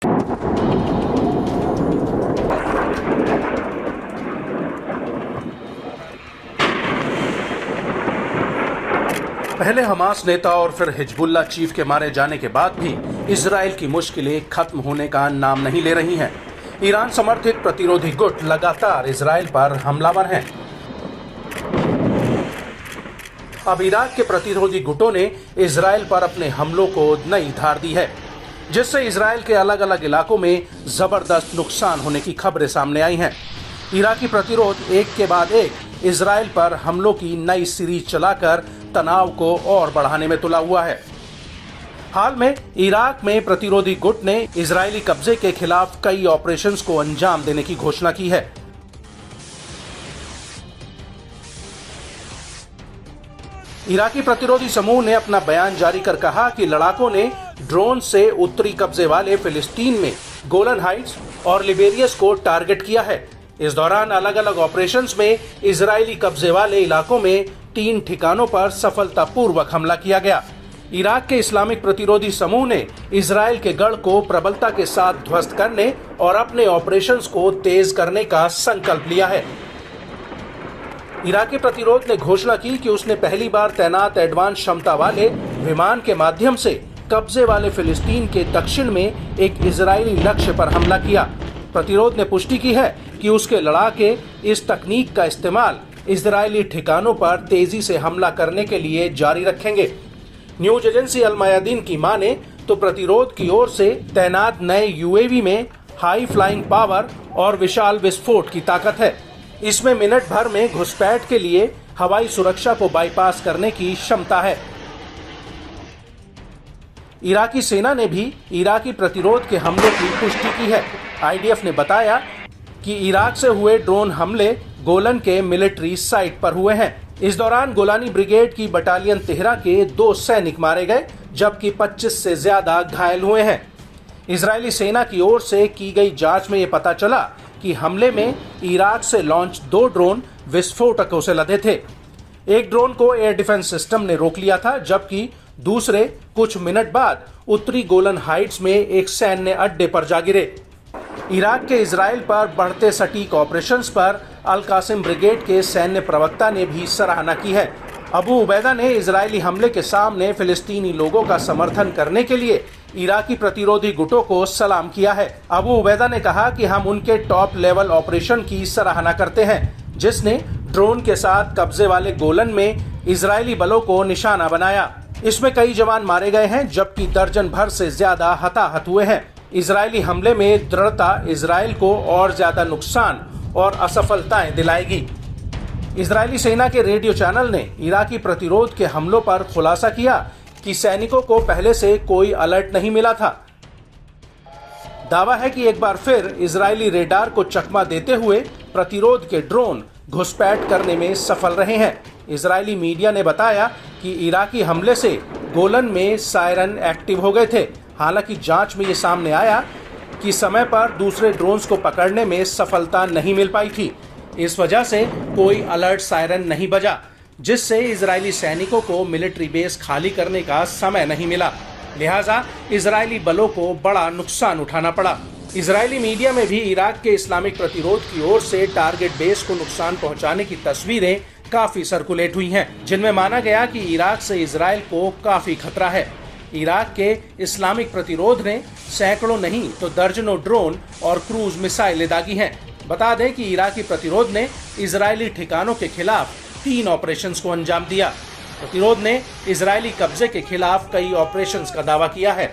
पहले हमास नेता और फिर हिजबुल्लाह चीफ के मारे जाने के बाद भी इजराइल की मुश्किलें खत्म होने का नाम नहीं ले रही हैं। ईरान समर्थित प्रतिरोधी गुट लगातार इजराइल पर हमलावर हैं। अब इराक के प्रतिरोधी गुटों ने इजराइल पर अपने हमलों को नई धार दी है, जिससे इजराइल के अलग अलग इलाकों में जबरदस्त नुकसान होने की खबरें सामने आई हैं। इराकी प्रतिरोध एक के बाद एक इजराइल पर हमलों की नई सीरीज चलाकर तनाव को और बढ़ाने में तुला हुआ है। हाल में इराक में प्रतिरोधी गुट ने इजरायली कब्जे के खिलाफ कई ऑपरेशंस को अंजाम देने की घोषणा की है। इराकी प्रतिरोधी समूह ने अपना बयान जारी कर कहा कि लड़ाकों ने ड्रोन से उत्तरी कब्जे वाले फिलिस्तीन में गोलन हाइट्स और लिबेरियस को टारगेट किया है। इस दौरान अलग अलग ऑपरेशंस में इजरायली कब्जे वाले इलाकों में 3 ठिकानों पर सफलतापूर्वक हमला किया गया। इराक के इस्लामिक प्रतिरोधी समूह ने इजराइल के गढ़ को प्रबलता के साथ ध्वस्त करने और अपने ऑपरेशंस को तेज करने का संकल्प लिया है। इराकी प्रतिरोध ने घोषणा की कि उसने पहली बार तैनात एडवांस क्षमता वाले विमान के माध्यम से कब्जे वाले फिलिस्तीन के दक्षिण में एक इजरायली लक्ष्य पर हमला किया। प्रतिरोध ने पुष्टि की है कि उसके लड़ाके इस तकनीक का इस्तेमाल इजरायली ठिकानों पर तेजी से हमला करने के लिए जारी रखेंगे। न्यूज एजेंसी अल मयादीन की माने तो प्रतिरोध की ओर से तैनात नए यूएवी में हाई फ्लाइंग पावर और विशाल विस्फोट की ताकत है। इसमें मिनट भर में घुसपैठ के लिए हवाई सुरक्षा को बाईपास करने की क्षमता है। इराकी सेना ने भी इराकी प्रतिरोध के हमलों की पुष्टि की है। आईडीएफ ने बताया कि इराक से हुए ड्रोन हमले गोलन के मिलिट्री साइट पर हुए हैं। इस दौरान गोलानी ब्रिगेड की बटालियन तेहरा के 2 सैनिक मारे गए, जबकि 25 से ज्यादा घायल हुए हैं। इजरायली सेना की ओर से की गई जांच में ये पता चला कि हमले में इराक से लॉन्च 2 ड्रोन विस्फोटकों से लदे थे। एक ड्रोन को एयर डिफेंस सिस्टम ने रोक लिया था, जबकि दूसरे कुछ मिनट बाद उत्तरी गोलन हाइट्स में एक सैन्य अड्डे पर जा गिरे। इराक के इजराइल पर बढ़ते सटीक ऑपरेशंस पर अल कासिम ब्रिगेड के सैन्य प्रवक्ता ने भी सराहना की है। अबू उबैदा ने इजरायली हमले के सामने फिलिस्तीनी लोगों का समर्थन करने के लिए इराकी प्रतिरोधी गुटों को सलाम किया है। अबू उबैदा ने कहा कि हम उनके टॉप लेवल ऑपरेशन की सराहना करते हैं, जिसने ड्रोन के साथ कब्जे वाले गोलन में इजरायली बलों को निशाना बनाया। इसमें कई जवान मारे गए हैं, जबकि दर्जन भर से ज्यादा हताहत हुए हैं। इजरायली हमले में दृढ़ता इजराइल को और ज्यादा नुकसान और असफलताएं दिलाएगी। इजरायली सेना के रेडियो चैनल ने इराकी प्रतिरोध के हमलों पर खुलासा किया कि सैनिकों को पहले से कोई अलर्ट नहीं मिला था। दावा है कि एक बार फिर इजरायली रेडार को चकमा देते हुए प्रतिरोध के ड्रोन घुसपैठ करने में सफल रहे हैं। इजरायली मीडिया ने बताया कि इराकी हमले से गोलन में सायरन एक्टिव हो गए थे। हालांकि जांच में ये सामने आया कि समय पर दूसरे ड्रोन्स को पकड़ने में सफलता नहीं मिल पाई थी। इस वजह से कोई अलर्ट सायरन नहीं बजा, जिससे इजरायली सैनिकों को मिलिट्री बेस खाली करने का समय नहीं मिला। लिहाजा इजरायली बलों को बड़ा नुकसान उठाना पड़ा। इजरायली मीडिया में भी इराक के इस्लामिक प्रतिरोध की ओर से टारगेट बेस को नुकसान पहुंचाने की तस्वीरें काफी सर्कुलेट हुई हैं, जिनमें माना गया कि इराक से इजराइल को काफी खतरा है। इराक के इस्लामिक प्रतिरोध ने सैकड़ों नहीं तो दर्जनों ड्रोन और क्रूज मिसाइलें दागी हैं। बता दें कि इराकी प्रतिरोध ने इजरायली ठिकानों के खिलाफ 3 ऑपरेशंस को अंजाम दिया। प्रतिरोध ने इजरायली कब्जे के खिलाफ कई ऑपरेशंस का दावा किया है।